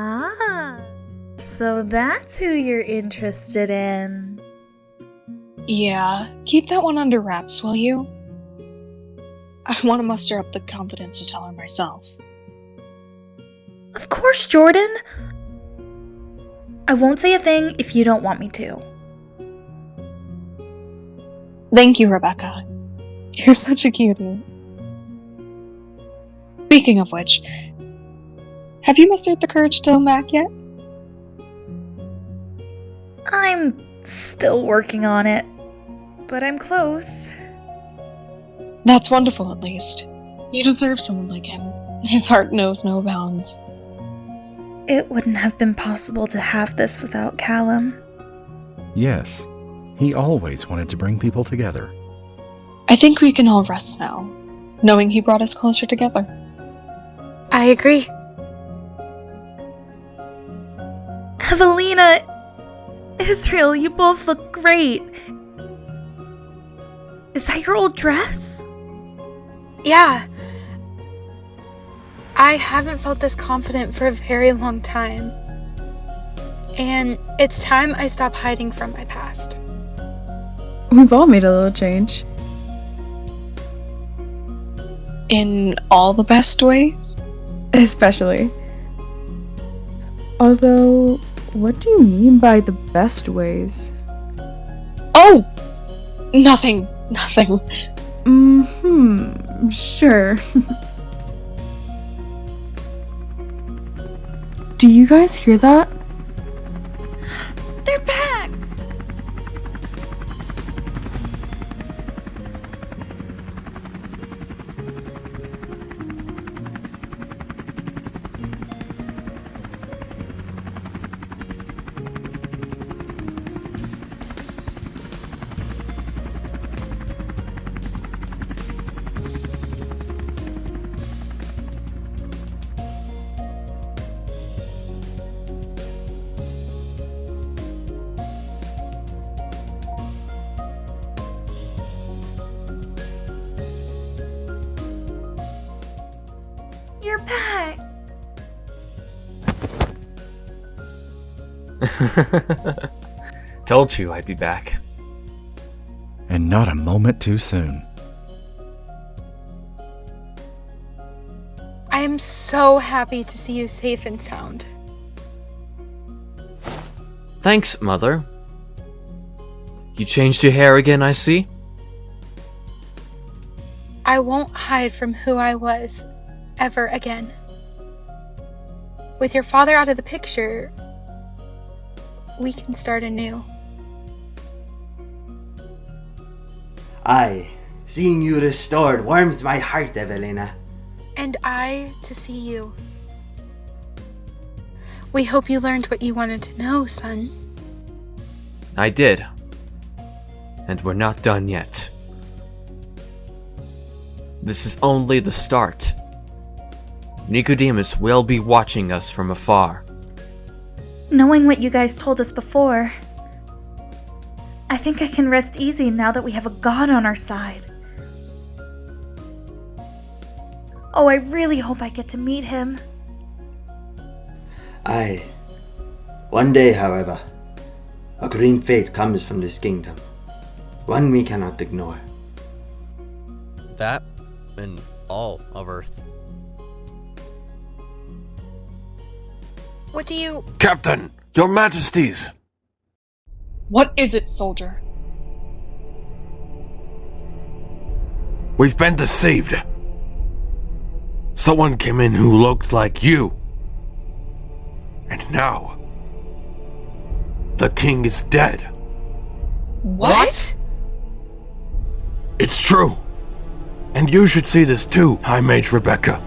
Ah, so that's who you're interested in. Yeah, keep that one under wraps, will you? I want to muster up the confidence to tell her myself. Of course, Jordyn. I won't say a thing if you don't want me to. Thank you, Rebecca. You're such a cutie. Speaking of which, have you mustered the courage to tell Mack yet? I'm still working on it, but I'm close. That's wonderful, at least. You deserve someone like him. His heart knows no bounds. It wouldn't have been possible to have this without Callum. Yes, he always wanted to bring people together. I think we can all rest now, knowing he brought us closer together. I agree. Evelina, Israel, you both look great. Is that your old dress? Yeah. I haven't felt this confident for a very long time. And it's time I stop hiding from my past. We've all made a little change. In all the best ways? Especially. Although, what do you mean by the best ways? Oh! Nothing. Sure. Do you guys hear that? They're back! You're back! Told you I'd be back. And not a moment too soon. I am so happy to see you safe and sound. Thanks, Mother. You changed your hair again, I see? I won't hide from who I was ever again. With your father out of the picture, we can start anew. Aye, seeing you restored warms my heart, Evelina. And I to see you. We hope you learned what you wanted to know, son. I did. And we're not done yet. This is only the start. Nicodemus will be watching us from afar. Knowing what you guys told us before, I think I can rest easy now that we have a god on our side. Oh, I really hope I get to meet him. Aye. One day, however, a green fate comes from this kingdom. One we cannot ignore. That and all of Earth. What do you... Captain, your majesties! What is it, soldier? We've been deceived. Someone came in who looked like you. And now, the king is dead. What? It's true. And you should see this too, High Mage Rebecca.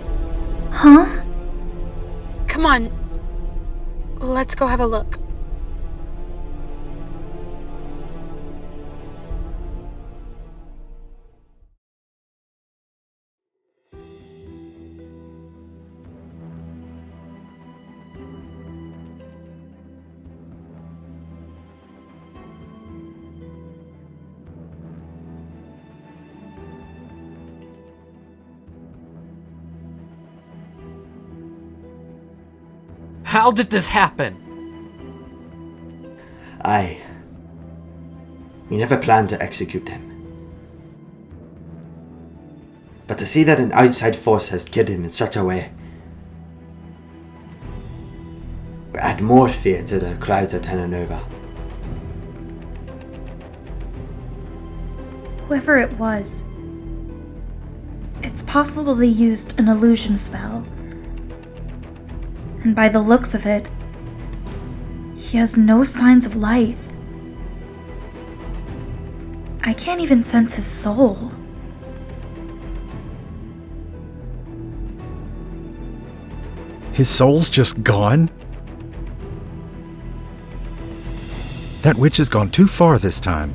Huh? Come on. Let's go have a look. How did this happen? We never planned to execute him. But to see that an outside force has killed him in such a way will add more fear to the crowds of Tenanova. Whoever it was, it's possible they used an illusion spell. And by the looks of it, he has no signs of life. I can't even sense his soul. His soul's just gone? That witch has gone too far this time.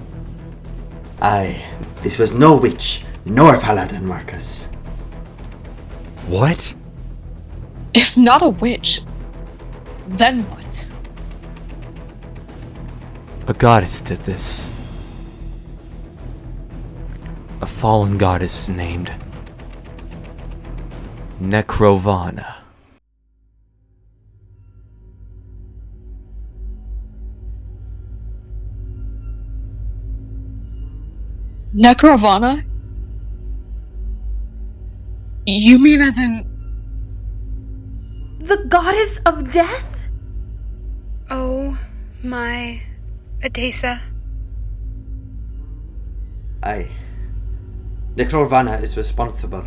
This was no witch, nor paladin, Marcus. What? If not a witch, then what? A goddess did this. A fallen goddess named Nekrovana. Nekrovana? You mean as in... The goddess of death? Oh my Adesa. Nekrovana is responsible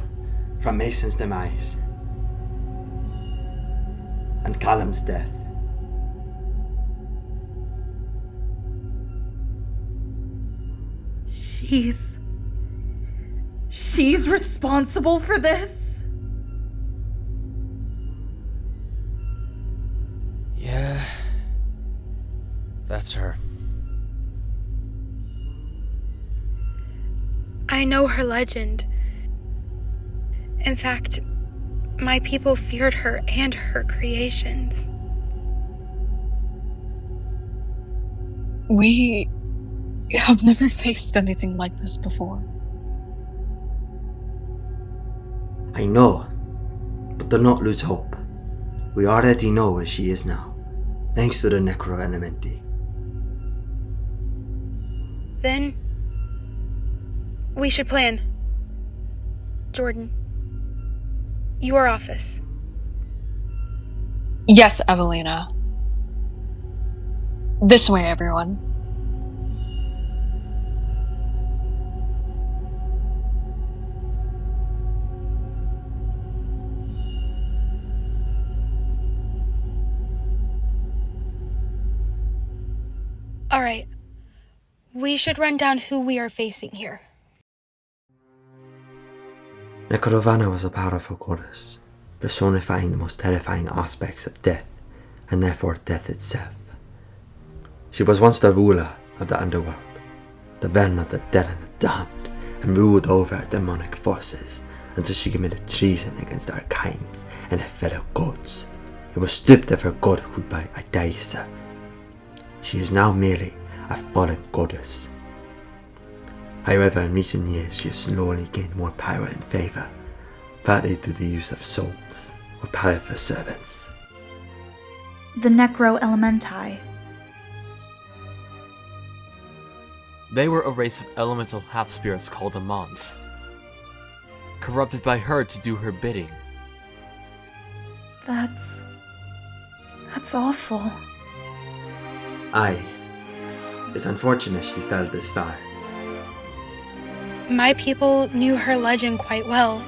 for Mason's demise and Callum's death. She's responsible for this? Yeah. That's her. I know her legend. In fact, my people feared her and her creations. We have never faced anything like this before. I know, but do not lose hope. We already know where she is now, thanks to the Necro-Elemtnti. Then, we should plan. Jordyn, your office. Yes, Evelina. This way, everyone. Alright, we should run down who we are facing here. Nekrovana was a powerful goddess, personifying the most terrifying aspects of death, and therefore death itself. She was once the ruler of the underworld, the venom of the dead and the damned, and ruled over demonic forces until she committed treason against our kind and her fellow gods. It was stripped of her godhood by Adesa. She is now merely a fallen goddess. However, in recent years she has slowly gained more power and favour, partly through the use of souls or powerful servants. The Necro-Elemtnti. They were a race of elemental half-spirits called Amons, corrupted by her to do her bidding. That's awful. Aye. It's unfortunate she fell this far. My people knew her legend quite well.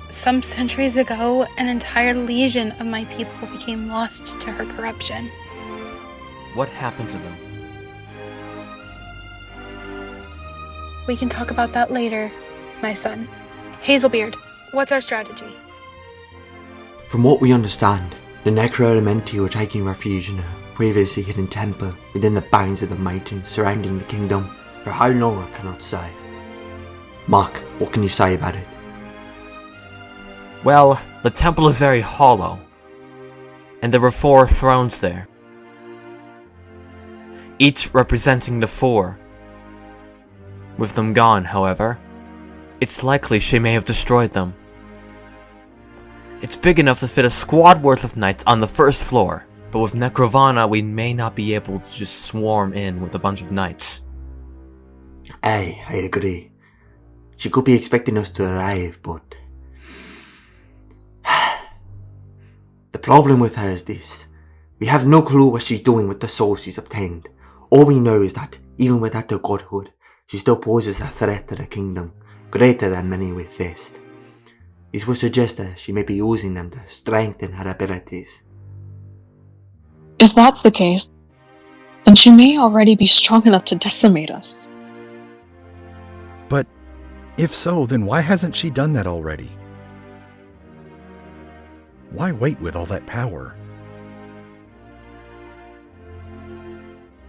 Some centuries ago, an entire legion of my people became lost to her corruption. What happened to them? We can talk about that later, my son. Hazelbeard, what's our strategy? From what we understand, the Necro-Elemtnti were taking refuge in a previously hidden temple within the bounds of the mountains surrounding the kingdom. For how long I cannot say. Mack, what can you say about it? Well, the temple is very hollow, and there were 4 thrones there, each representing the 4. With them gone, however, it's likely she may have destroyed them. It's big enough to fit a squad worth of knights on the 1st floor, But with Nekrovana, we may not be able to just swarm in with a bunch of knights. Aye, I agree. She could be expecting us to arrive, but... The problem with her is this. We have no clue what she's doing with the soul she's obtained. All we know is that, even without her godhood, she still poses a threat to the kingdom, greater than many we faced. This would suggest that she may be using them to strengthen her abilities. If that's the case, then she may already be strong enough to decimate us. But if so, then why hasn't she done that already? Why wait with all that power?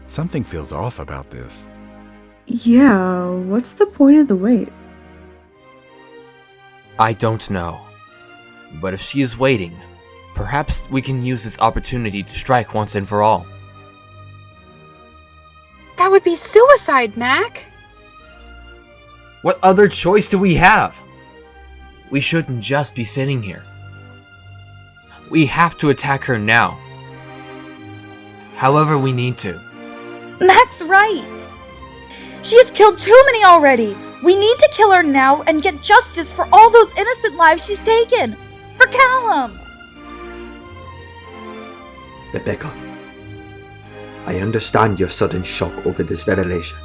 Something feels off about this. Yeah, what's the point of the wait? I don't know. But if she is waiting, perhaps we can use this opportunity to strike once and for all. That would be suicide, Mack! What other choice do we have? We shouldn't just be sitting here. We have to attack her now. However we need to. Mack's right. She has killed too many already. We need to kill her now and get justice for all those innocent lives she's taken. For Callum. Rebecca, I understand your sudden shock over this revelation.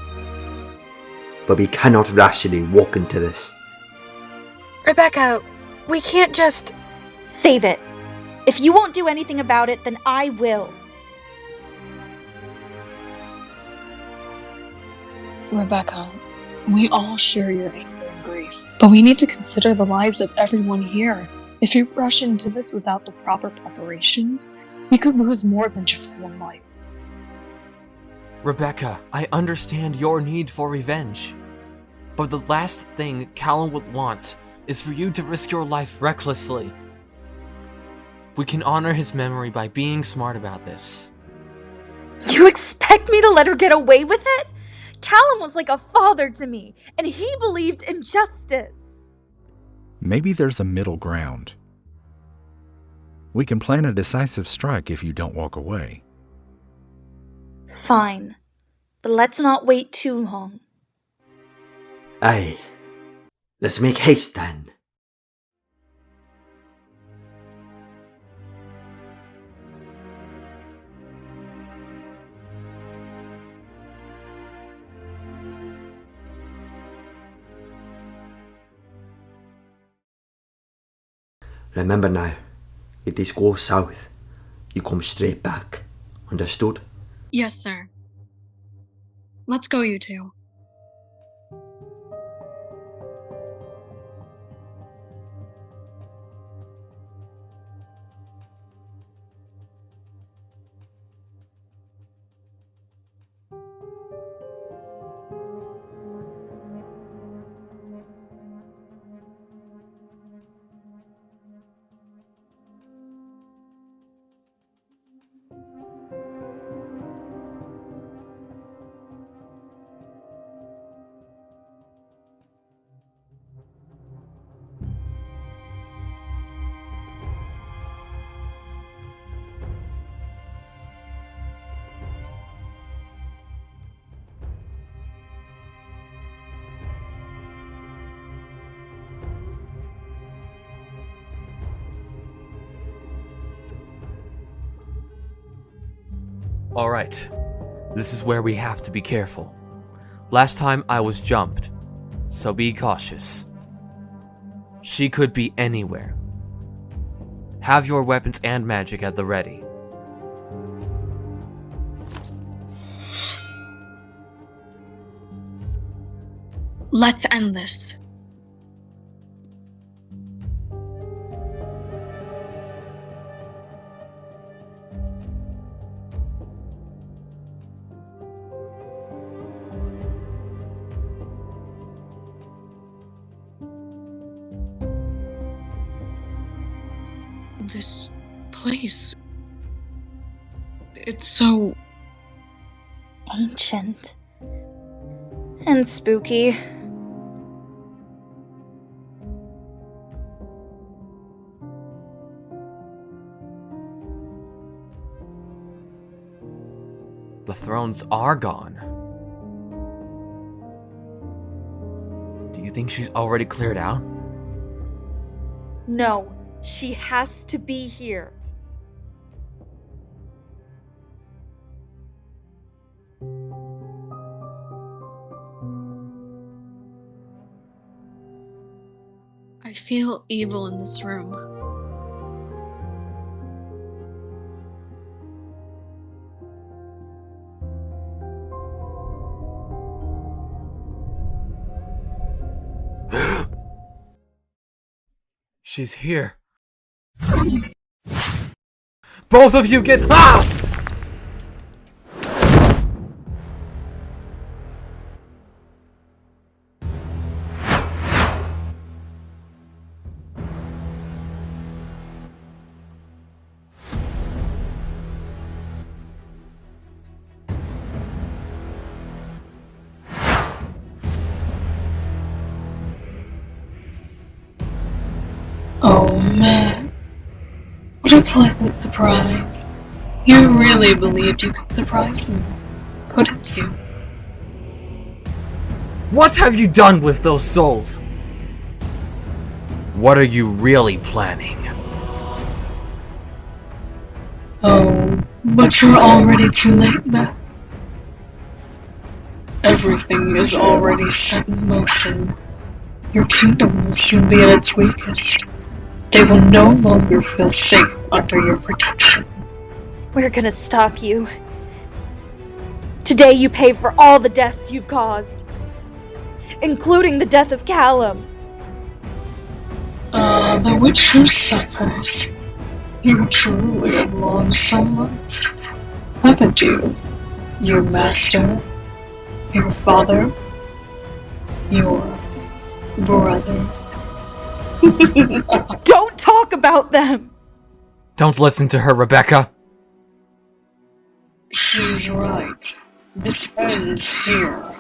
But we cannot rationally walk into this. Rebecca, we can't just... Save it. If you won't do anything about it, then I will. Rebecca, we all share your anger and grief, but we need to consider the lives of everyone here. If we rush into this without the proper preparations, we could lose more than just one life. Rebecca, I understand your need for revenge. But the last thing Callum would want is for you to risk your life recklessly. We can honor his memory by being smart about this. You expect me to let her get away with it? Callum was like a father to me, and he believed in justice. Maybe there's a middle ground. We can plan a decisive strike if you don't walk away. Fine, but let's not wait too long. Aye. Let's make haste then. Remember now, if this goes south, you come straight back. Understood? Yes, sir. Let's go, you two. Alright, this is where we have to be careful. Last time I was jumped, so be cautious. She could be anywhere. Have your weapons and magic at the ready. Let's end this. This place... It's so... Ancient. And spooky. The thrones are gone. Do you think she's already cleared out? No, she has to be here. I feel evil in this room. She's here. Both of you get ah! Oh man, what a pleasant surprise. You really believed you got the prize and couldn't you? What have you done with those souls? What are you really planning? Oh, but you're already too late, Mack. Everything is already set in motion. Your kingdom will soon be at its weakest. They will no longer feel safe under your protection. We're gonna stop you. Today you pay for all the deaths you've caused, including the death of Callum. The witch who suffers. You truly have lost so much, haven't you? Your master, your father, your brother. Don't talk about them! Don't listen to her, Rebecca. She's right. This ends here.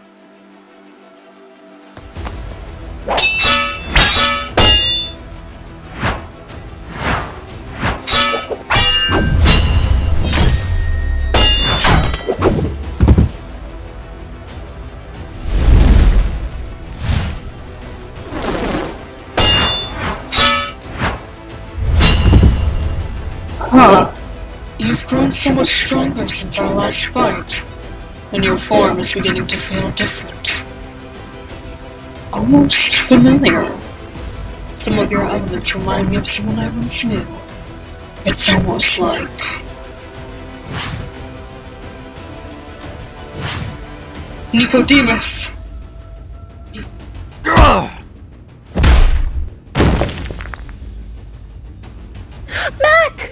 Huh. You've grown so much stronger since our last fight, and your form is beginning to feel different. Almost familiar. Some of your elements remind me of someone I once knew. It's almost like... Nicodemus! Mack!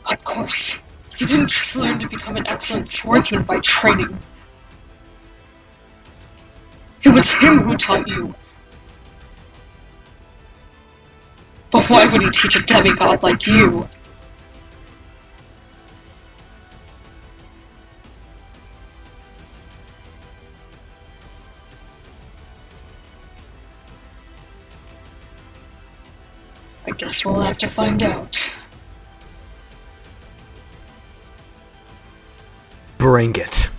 Of course. You didn't just learn to become an excellent swordsman by training. It was him who taught you. But why would he teach a demigod like you? I guess we'll have to find out. Bring it.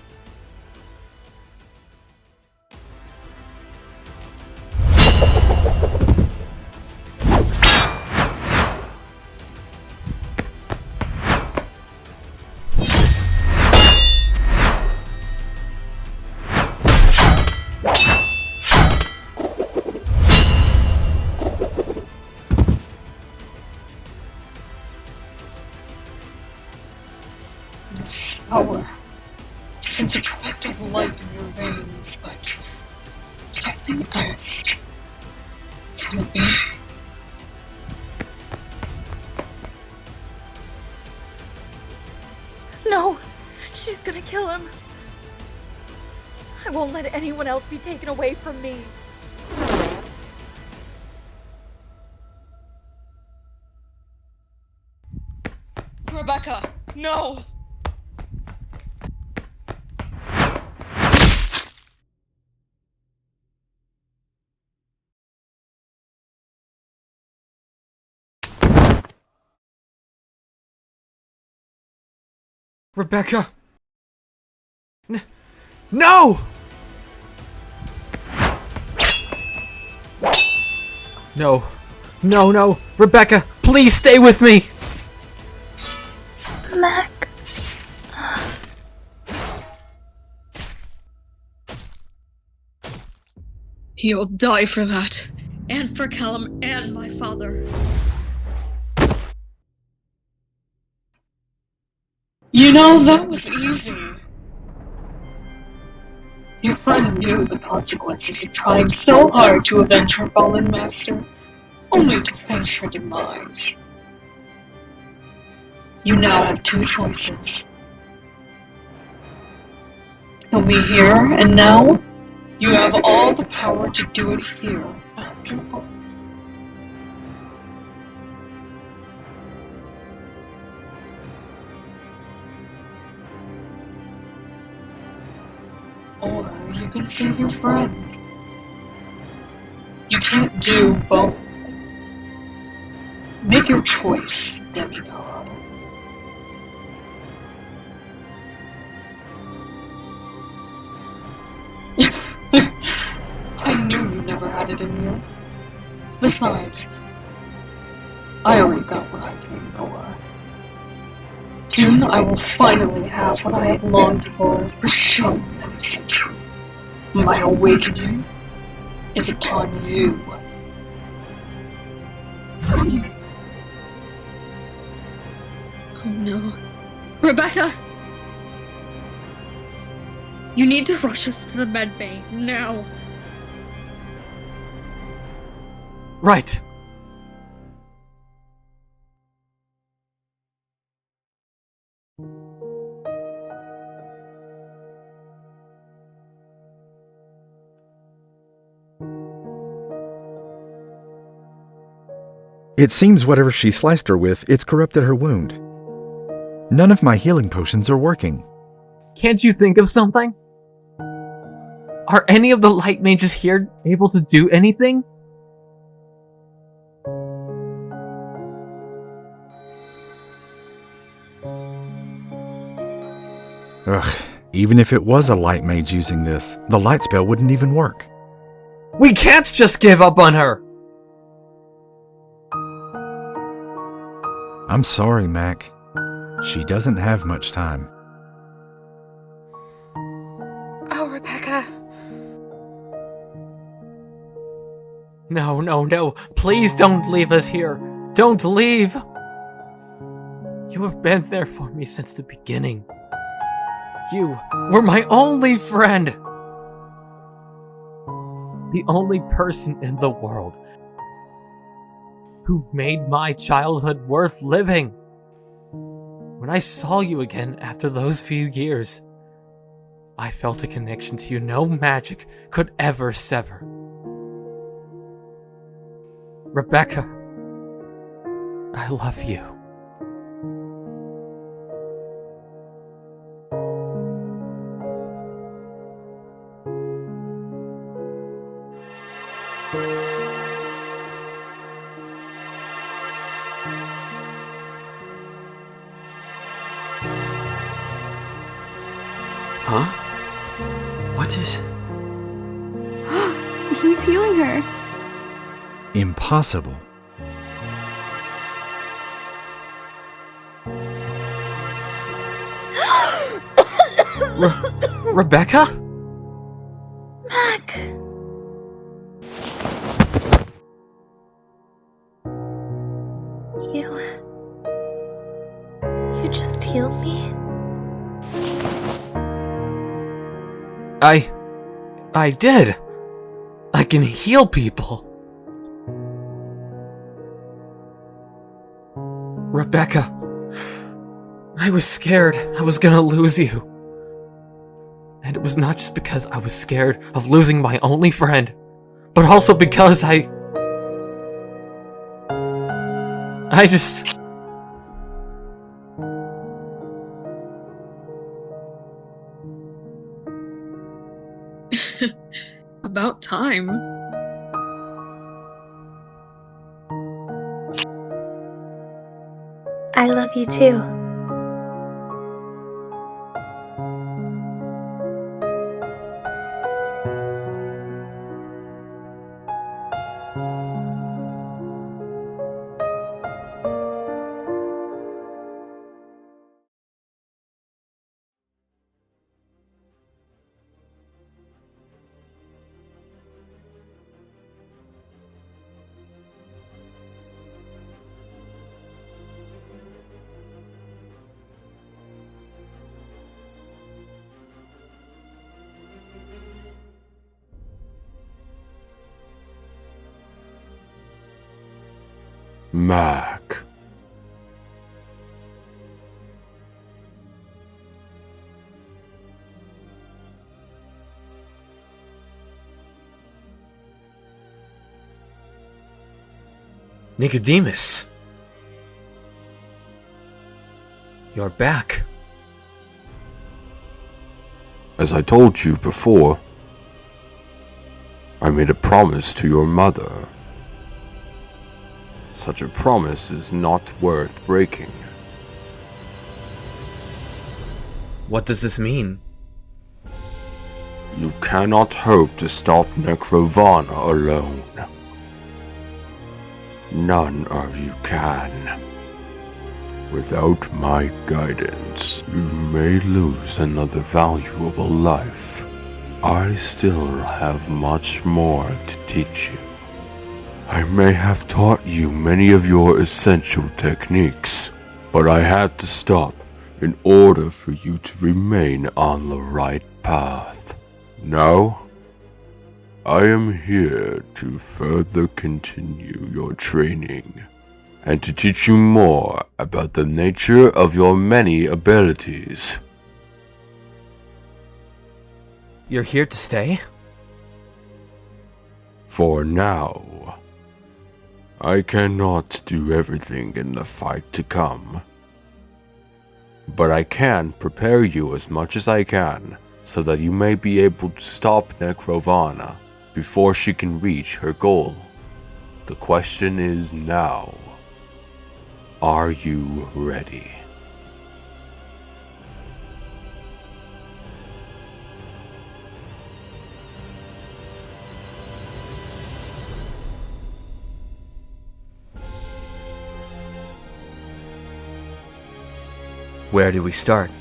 This power. Sense attractive light in your veins, but something else. Can it be? No, she's gonna kill him. I won't let anyone else be taken away from me. Rebecca, no! Rebecca! No! No. No, no. Rebecca, please stay with me! Mack. He'll die for that. And for Callum and my father. You know, that was easy. Your friend knew the consequences of trying so hard to avenge her fallen master, only to face her demise. You now have two choices. Kill me here and now. You have all the power to do it here, after all. Or you can save your friend. You can't do both. Make your choice, demigod. I knew you never had it in you. Besides, I already got what I came for. Soon I will finally have what I have longed for so many centuries. My awakening is upon you. Oh no. Rebecca! You need to rush us to the med bay, now! Right. It seems whatever she sliced her with, it's corrupted her wound. None of my healing potions are working. Can't you think of something? Are any of the light mages here able to do anything? Ugh, even if it was a light mage using this, the light spell wouldn't even work. We can't just give up on her! I'm sorry, Mack. She doesn't have much time. Oh, Rebecca. No, no, no. Please don't leave us here. Don't leave. You have been there for me since the beginning. You were my only friend. The only person in the world who made my childhood worth living. When I saw you again after those few years, I felt a connection to you no magic could ever sever. Rebecca, I love you. Huh? What is... He's healing her. Impossible. Rebecca? Mack. You just healed me? I did. I can heal people. Rebecca, I was scared I was gonna lose you. And it was not just because I was scared of losing my only friend, but also because I just... About time. I love you too. Mack. Nicodemus. You're back. As I told you before, I made a promise to your mother. Such a promise is not worth breaking. What does this mean? You cannot hope to stop Nekrovana alone. None of you can. Without my guidance, you may lose another valuable life. I still have much more to teach you. I may have taught you many of your essential techniques, but I had to stop in order for you to remain on the right path. Now, I am here to further continue your training and to teach you more about the nature of your many abilities. You're here to stay? For now. I cannot do everything in the fight to come. But I can prepare you as much as I can so that you may be able to stop Nekrovana before she can reach her goal. The question is now, are you ready? Where do we start?